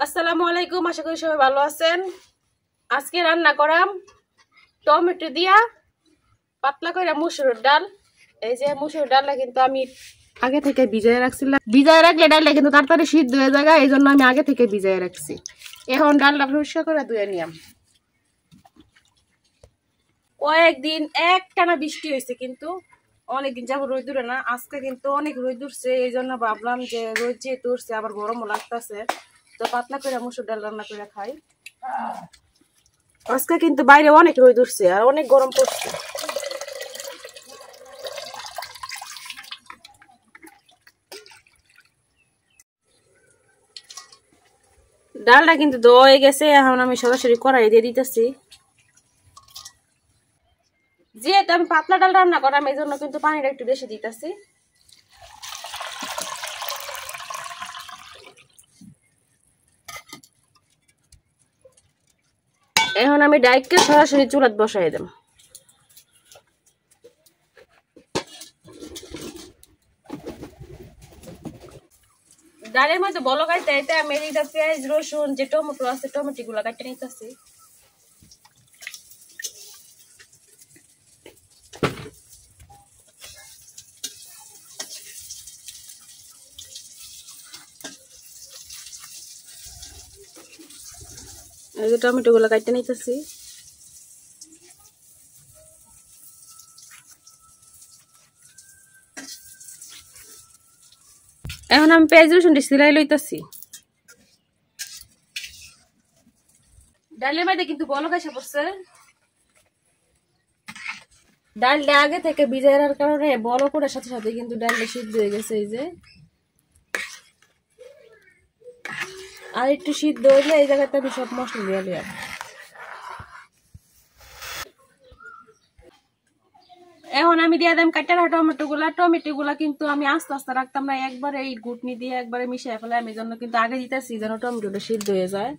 আসসালামু আলাইকুম, আশা করি সবাই ভালো আছেন। আজকে রান্না করাম টমেটো দিয়া পাতলা করে মুসুরের ডাল। এই যে মুসুরের ডালটা কিন্তু আমি আগে থেকে ভিজায় রাখছিলাম। ভিজায় রাখলে ডালটা কিন্তু তাড়াতাড়ি সিদ্ধ হয়ে যায়, এই জন্য আমি আগে থেকে ভিজায় রাখছি। এখন ডালটা পরিষ্কার করে ধুয়ে নিলাম। কয়েকদিন একটানা বৃষ্টি হয়েছে, কিন্তু অনেকদিন যাবো রোদ দূরে না। আজকে কিন্তু অনেক রোদ উঠছে, এই জন্য ভাবলাম যে রোদ যেহেতু উঠছে আবার গরমও লাগতেছে, তো পাতলা করে মুসুর ডাল রান্না করে খাই। আজকে কিন্তু বাইরে অনেক রোদ উঠছে আর অনেক গরম পড়ছে। ডালটা কিন্তু দয়ে গেছে, এখন আমি সরাসরি কড়াই দিয়ে দিতেছি। যেহেতু আমি পাতলা ডাল রান্না করাম, এই জন্য কিন্তু পানিটা একটু বেশি দিতেছি। এখন আমি ডাইরেক্ট সরাসরি চুলাত বসাই দেব। ডালের মধ্যে বলো কাটতে এটা আমি এইটা পেঁয়াজ রসুন যে টমেটো আছে টমেটো গুলা কাটতে নিতেছি। এই যে টমেটো গুলা কাটতে নিতেছি। এখন আমি পেঁয়াজ রসুন সিলাই লইতেছি। ডালের মধ্যে কিন্তু বলক এসে পড়ছে। ডালটা আগে থেকে ভিজানোর কারণে বলক ওঠার সাথে সাথে কিন্তু ডালটা সিদ্ধ হয়ে গেছে। এই যে আর একটু সিদ্ধ হইলে এই জায়গাতে আমি সব মশলা দিয়ে দিলাম। এখন আমি দিয়ে দিলাম কাটা টমেটো গুলা কিন্তু আমি আস্তে আস্তে রাখতাম না, একবারে এই ঘুটনি দিয়ে একবারে মিশিয়ে ফেলে। আমি জন্য কিন্তু আগে দিতেছি যেন টমেটোটা সিদ্ধ হয়ে যায়।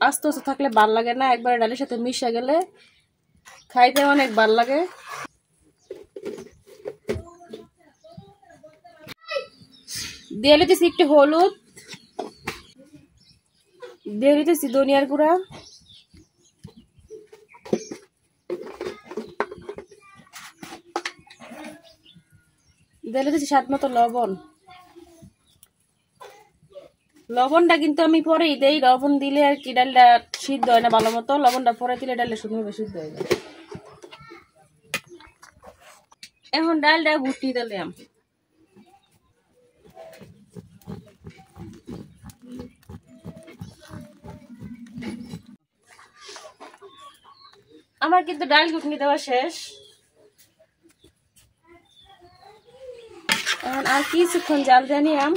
আস্তে আস্তে থাকলে ভাল লাগে না, একবারে ডালের সাথে মিশে গেলে খাইতে অনেক ভাল লাগে। দিয়ে দিতেছি একটু হলুদ, দিয়ে দিতেছি ধনিয়ার গুঁড়া, দিয়ে দিতেছি স্বাদ মতো লবণ। লবণটা কিন্তু আমি পরেই দেই, লবণ দিলে আর কি ডালটা সিদ্ধ হয় না ভালো মতো। লবণটা পরে দিলে ডালটা সুন্দরভাবে সিদ্ধ হয়ে যায়। এখন ডালটা ঘুটি দিলাম। আমার কিন্তু ডাল ঘুটনি দেওয়া শেষ। এখন আর কিছুক্ষণ জাল দিয়ে নিলাম,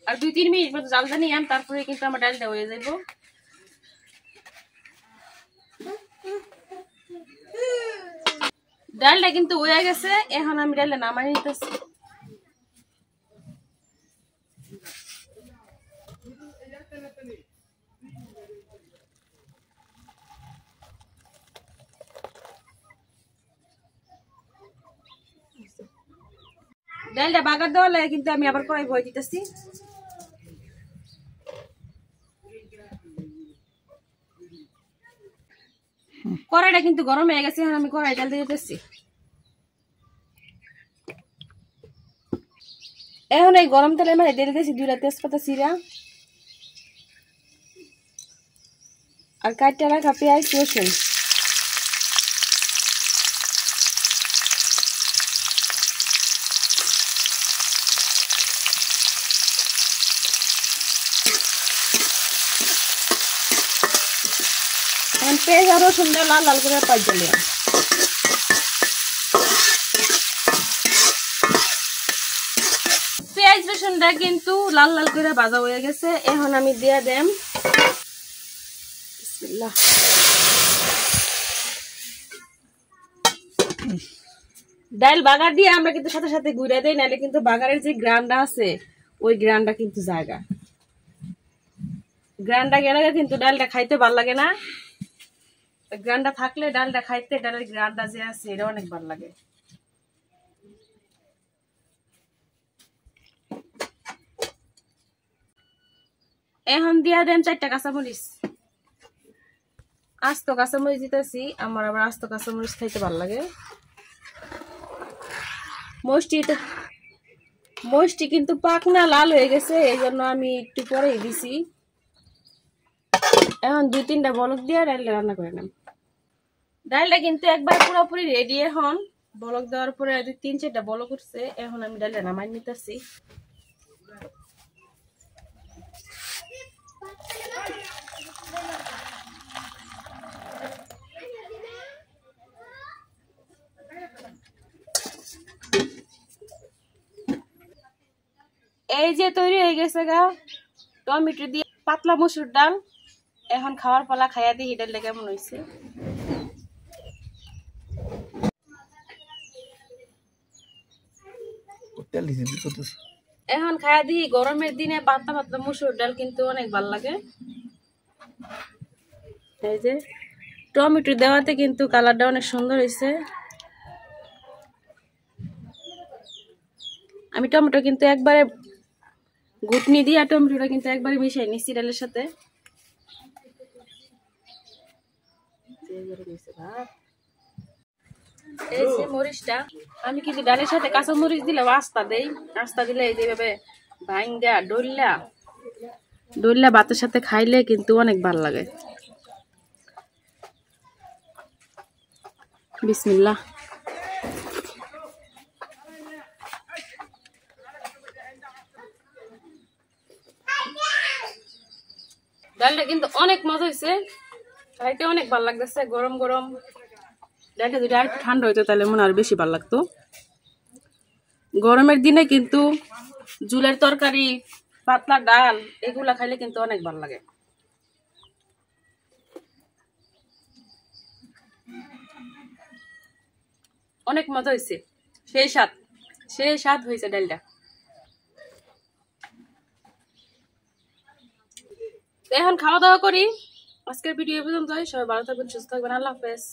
আর 2-3 মিনিট মতো জাল দিয়ে নিলাম, তারপরে কিন্তু আমার ডালটা হয়ে যাইব। ডালটা কিন্তু হয়ে গেছে, এখন আমি ডালটা নামাই নিতেছি। ডালটা বাগার দেওয়া লাগে কিন্তু আমি আবার কড়াই ভয় দিতেছি। কড়াইটা কিন্তু গরম হয়ে গেছে, এখন আমি কড়াই ডাল দিয়ে দিতেছি। এখন এই গরম তেলের মধ্যে দিয়ে দিতেছি 2টা তেজপাতা চিরা আর কাটতে রাখা পেঁয়াজ রসুন। পেঁয়াজ আর রসুনটা লাল লাল করে ভাজতে দিলাম। পেঁয়াজ রসুনটা কিন্তু লাল লাল করে ভাজা হয়ে গেছে, এখন আমি দিয়ে দেম বিসমিল্লাহ। ডাল বাগার দিয়ে আমরা কিন্তু সাথে সাথে গুঁড়া দেই, নাহলে কিন্তু বাগারের যে গ্রানটা আছে ওই গ্রানটা কিন্তু জায়গা। গ্রানটা গেলে কিন্তু ডালটা খাইতে ভাল লাগে না। গ্রানটা থাকলে ডালটা খাইতে, ডালের গ্রানটা যে আছে এটা অনেক ভালো লাগে। এখন দিয়া দেন 4টা কাঁচামরিচ। আস্ত কাঁচামরিচ দিতেছি, আমার আবার আস্ত কাঁচামরিচ খাইতে ভালো লাগে। মরিচটি কিন্তু পাকনা লাল হয়ে গেছে, এই জন্য আমি একটু পরেই দিছি। এখন 2-3টা বলক দিয়ে ডালটা রান্না করে নেব। ডালটা কিন্তু একবার পুরোপুরি রেডি। এখন বলক দেওয়ার পরে 3-4টা বলক উঠছে, এখন আমি ডালটা নামাই নিতেছি। এই যে তৈরি হয়ে গেছে গা টমেটো দিয়ে পাতলা মসুর ডাল। এখন খাওয়ার পালা, খাইয়া দিই ডালটা কেমন হয়েছে। এখন খাইয়া দিই। গরমের দিনে পাতলা পাতলা মসুর ডাল কিন্তু অনেক ভালো লাগে। এই যে টমেটো দেওয়াতে কিন্তু কালারটা অনেক সুন্দর হয়েছে। আমি টমেটো কিন্তু একবারে ঘুটনি দিয়ে টমেটোটা কিন্তু একবারে মিশিয়ে নিচ্ছি ডালের সাথে। এই যে মরিচটা আমি কিন্তু ডালের সাথে কাঁচা মরিচ দিলে আস্তা দেই। আস্তা দিলে এই যেভাবে ভাঙ্গা ডইলা ভাতের সাথে খাইলে কিন্তু অনেক ভালো লাগে। বিসমিল্লাহ। ডালটা কিন্তু অনেক মজা হয়েছে, খাইতে অনেক ভালো লাগতেছে। গরম গরম ডালটা যদি আর ঠান্ডা হইতো তাহলে মনে আর বেশি ভালো লাগতো। গরমের দিনে কিন্তু ঝুলের তরকারি, পাতলা ডাল এগুলা খাইলে কিন্তু অনেক ভালো লাগে। অনেক মজা হয়েছে, সেই স্বাদ হয়েছে ডালটা। এখন খাওয়া দাওয়া করি। আজকের ভিডিও পর্যন্ত। সবাই ভালো থাকবেন, সুস্থ থাকবেন। আল্লাহ হাফেজ।